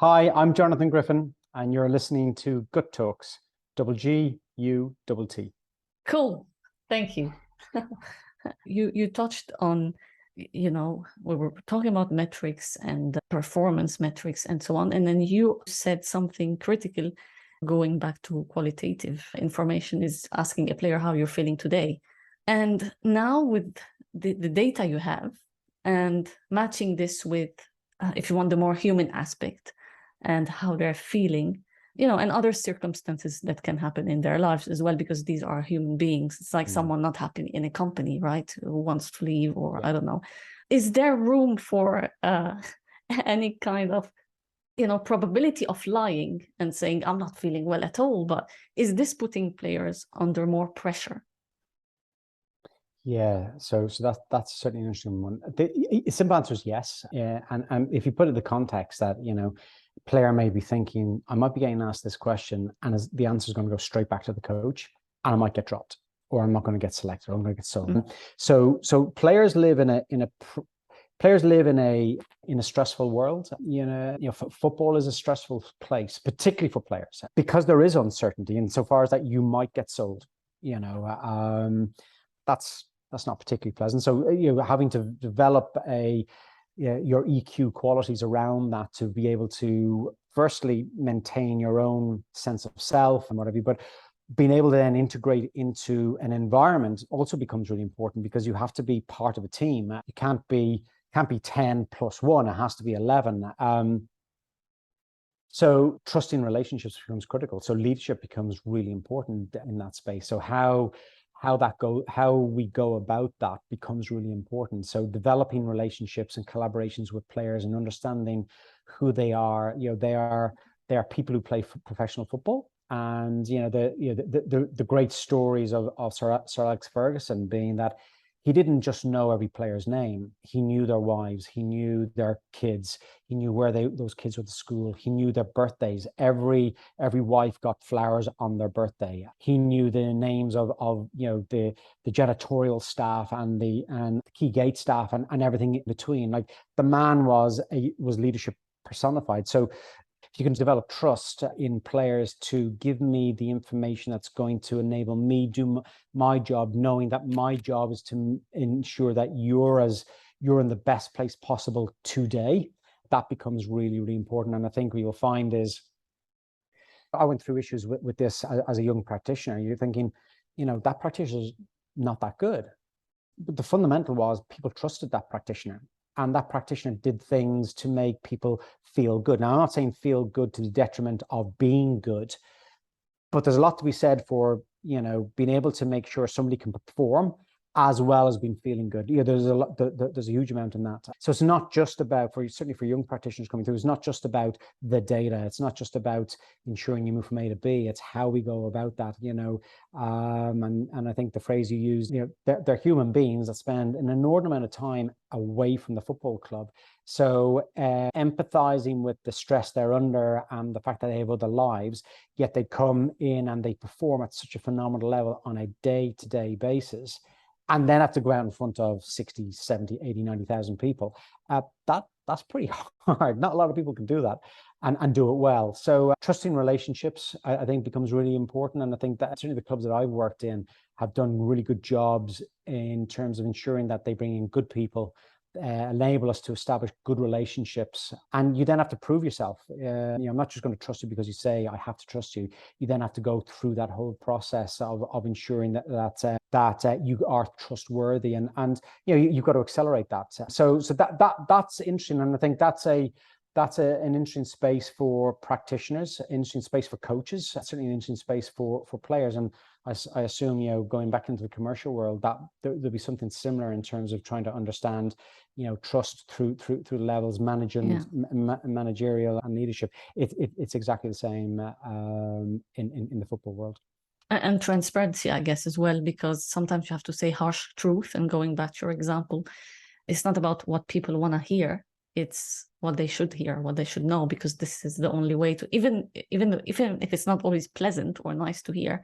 Hi, I'm Jonathan Griffin, and you're listening to gguttalks, G-U-T-T. Cool. Thank you. You touched on, we were talking about metrics and performance metrics and so on. And then you said something critical, going back to qualitative information is asking a player how you're feeling today. And now with the data you have and matching this with, if you want, the more human aspect and how they're feeling, and other circumstances that can happen in their lives as well, because these are human beings. It's like someone not happy in a company, right, who wants to leave, or I don't know. Is there room for any kind of, probability of lying and saying, I'm not feeling well at all? But is this putting players under more pressure? Yeah, so that's certainly an interesting one. The simple answer is yes. And if you put it in the context that, player may be thinking, I might be getting asked this question, and the answer is going to go straight back to the coach, and I might get dropped, or I'm not going to get selected, or I'm going to get sold. So players live in a stressful world. Football is a stressful place, particularly for players, because there is uncertainty insofar as that you might get sold. That's not particularly pleasant. So having to develop your EQ qualities around that to be able to firstly maintain your own sense of self and whatever, but being able to then integrate into an environment also becomes really important, because you have to be part of a team. You can't be 10 plus 1, it has to be 11. So trusting relationships becomes critical. So leadership becomes really important in that space. So how we go about that becomes really important. So developing relationships and collaborations with players and understanding who they are. They are people who play professional football, and the great stories of Sir Alex Ferguson being that he didn't just know every player's name. He knew their wives. He knew their kids. He knew where those kids were to school. He knew their birthdays. Every wife got flowers on their birthday. He knew the names of the janitorial staff and the key gate staff and everything in between. Like, the man was leadership personified. So if you can develop trust in players to give me the information that's going to enable me do my job, knowing that my job is to ensure that you're in the best place possible today, that becomes really, really important. And I think what you'll find is, I went through issues with this as a young practitioner. You're thinking, that practitioner's not that good. But the fundamental was people trusted that practitioner. And that practitioner did things to make people feel good. Now, I'm not saying feel good to the detriment of being good, but there's a lot to be said for, being able to make sure somebody can perform as well as being feeling good. There's a huge amount in that. So it's not just about, certainly for young practitioners coming through, it's not just about the data. It's not just about ensuring you move from A to B. It's how we go about that, and I think the phrase you used, they're human beings that spend an inordinate amount of time away from the football club. So empathizing with the stress they're under and the fact that they have other lives, yet they come in and they perform at such a phenomenal level on a day-to-day basis, and then have to go out in front of 60, 70, 80, 90,000 people. That's pretty hard. Not a lot of people can do that and do it well. So trusting relationships, I think, becomes really important. And I think that certainly the clubs that I've worked in have done really good jobs in terms of ensuring that they bring in good people, enable us to establish good relationships. And you then have to prove yourself. I'm not just going to trust you because you say I have to trust you. You then have to go through that whole process of ensuring that you are trustworthy, and you've got to accelerate that. So that's interesting, and I think that's an interesting space for practitioners, interesting space for coaches, certainly an interesting space for players. And I assume, going back into the commercial world, that there'll be something similar in terms of trying to understand, trust through levels, managerial and leadership. It's exactly the same in the football world. And transparency, I guess, as well, because sometimes you have to say harsh truth. And going back to your example, it's not about what people want to hear. It's what they should hear, what they should know, because this is the only way to, even if it's not always pleasant or nice to hear.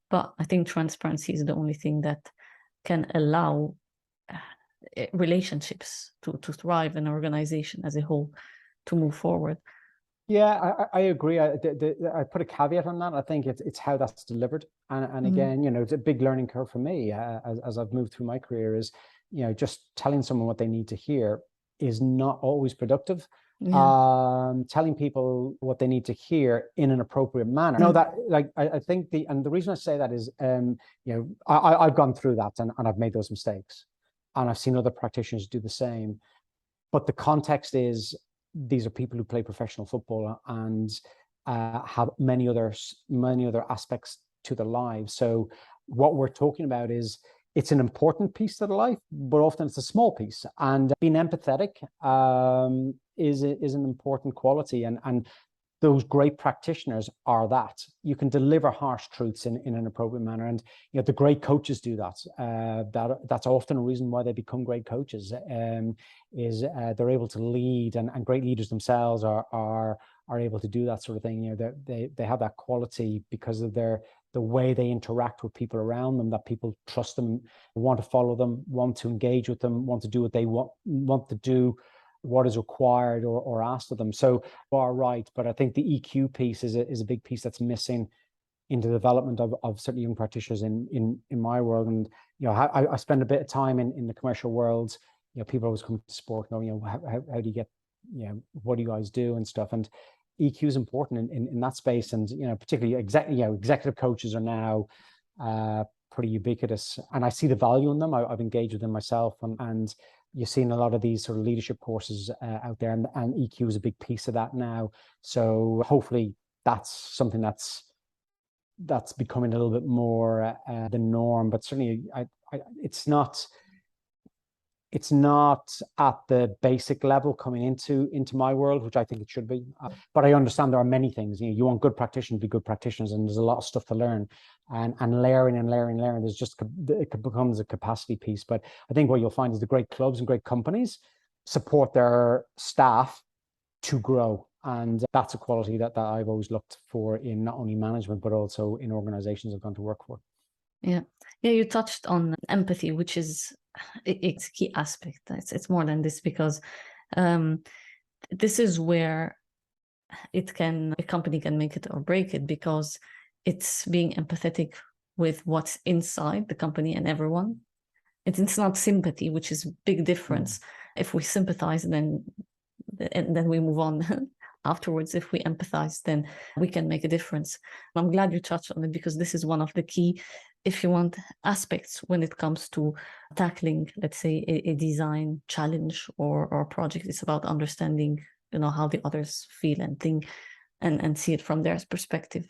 But I think transparency is the only thing that can allow relationships to thrive, and an organization as a whole to move forward. Yeah, I agree. I put a caveat on that. I think it's how that's delivered, and again, it's a big learning curve for me as I've moved through my career. Is just telling someone what they need to hear is not always productive. Yeah. Telling people what they need to hear in an appropriate manner. No, that like I think the reason I say that is I've gone through that and I've made those mistakes, and I've seen other practitioners do the same. But the context is these are people who play professional football and have many other aspects to their lives. So what we're talking about is it's an important piece to the life, but often it's a small piece. And being empathetic is an important quality. And those great practitioners are that. You can deliver harsh truths in an appropriate manner, and the great coaches do that. That's often a reason why they become great coaches. Is they're able to lead, and great leaders themselves are able to do that sort of thing. They have that quality because of the way they interact with people around them, that people trust them, want to follow them, want to engage with them, want to do what they want to do, what is required or asked of them. So you are right, but I think the EQ piece is a big piece that's missing in the development of certain young practitioners in my world. And I spend a bit of time in the commercial world. People always come to sport going, how do you get, what do you guys do and stuff? And EQ is important in that space. And particularly executive coaches are now pretty ubiquitous, and I see the value in them. I've engaged with them myself, and you're seeing a lot of these sort of leadership courses out there, and EQ is a big piece of that now. So hopefully that's something that's becoming a little bit more the norm. But certainly, it's not at the basic level coming into my world, which I think it should be. But I understand there are many things. You want good practitioners to be good practitioners, and there's a lot of stuff to learn, and layering. There's just, it becomes a capacity piece. But I think what you'll find is the great clubs and great companies support their staff to grow, and that's a quality that I've always looked for in not only management but also in organizations I've gone to work for. Yeah, you touched on empathy, which is it's a key aspect. It's more than this, because this is where a company can make it or break it, because it's being empathetic with what's inside the company and everyone. It's not sympathy, which is a big difference. If we sympathize, then we move on. Afterwards, if we empathize, then we can make a difference. I'm glad you touched on it, because this is one of the key, if you want, aspects when it comes to tackling, let's say, a design challenge or project. It's about understanding, how the others feel and think, and see it from their perspective.